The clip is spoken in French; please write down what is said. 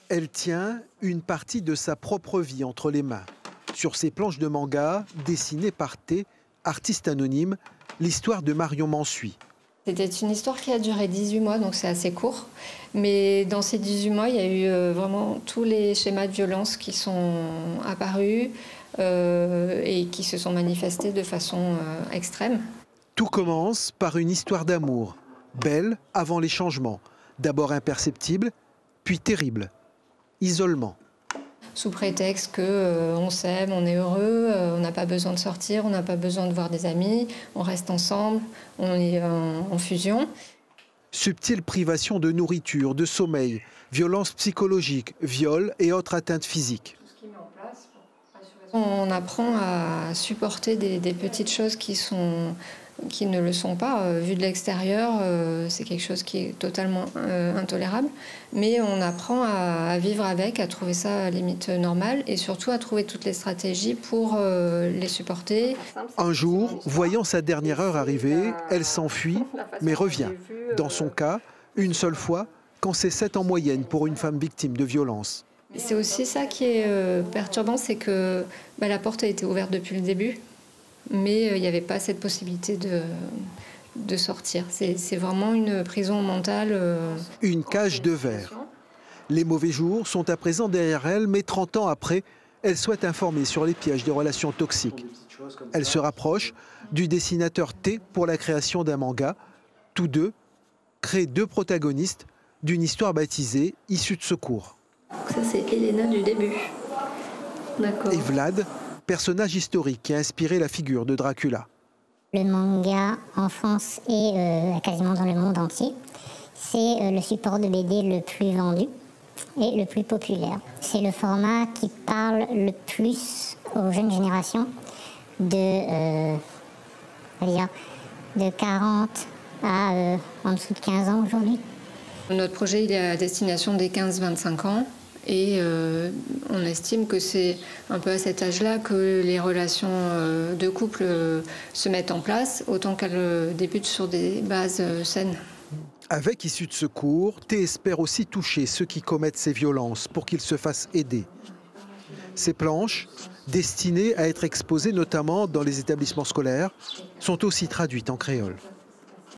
Elle tient une partie de sa propre vie entre les mains. Sur ses planches de manga, dessinées par T, artiste anonyme, l'histoire de Marion Mansuy. C'était une histoire qui a duré 18 mois, donc c'est assez court. Mais dans ces 18 mois, il y a eu vraiment tous les schémas de violence qui sont apparus et qui se sont manifestés de façon extrême. Tout commence par une histoire d'amour, belle avant les changements. D'abord imperceptible, puis terrible. Isolement. Sous prétexte qu'on s'aime, on est heureux, on n'a pas besoin de sortir, on n'a pas besoin de voir des amis, on reste ensemble, on est en fusion. Subtile privation de nourriture, de sommeil, violence psychologique, viol et autres atteintes physiques. On apprend à supporter des petites choses qui ne le sont pas. Vu de l'extérieur, c'est quelque chose qui est totalement intolérable. Mais on apprend à vivre avec, à trouver ça à la limite normale et surtout à trouver toutes les stratégies pour les supporter. Un jour, voyant sa dernière heure arriver, elle s'enfuit, mais revient. Dans son cas, une seule fois, quand c'est 7 en moyenne pour une femme victime de violence. C'est aussi ça qui est perturbant, c'est que la porte a été ouverte depuis le début. Mais il n'y avait pas cette possibilité de sortir. C'est vraiment une prison mentale. Une cage de verre. Les mauvais jours sont à présent derrière elle, mais 30 ans après, elle souhaite informer sur les pièges des relations toxiques. Elle se rapproche du dessinateur T pour la création d'un manga. Tous deux créent 2 protagonistes d'une histoire baptisée « Issue de secours ». Ça, c'est Elena du début. D'accord. Et Vlad, personnage historique qui a inspiré la figure de Dracula. Le manga en France et quasiment dans le monde entier, c'est le support de BD le plus vendu et le plus populaire. C'est le format qui parle le plus aux jeunes générations de 40 à en dessous de 15 ans aujourd'hui. Notre projet il est à destination des 15-25 ans. Et on estime que c'est un peu à cet âge-là que les relations de couple se mettent en place, autant qu'elles débutent sur des bases saines. Avec Issue de secours, T espère aussi toucher ceux qui commettent ces violences pour qu'ils se fassent aider. Ces planches, destinées à être exposées notamment dans les établissements scolaires, sont aussi traduites en créole.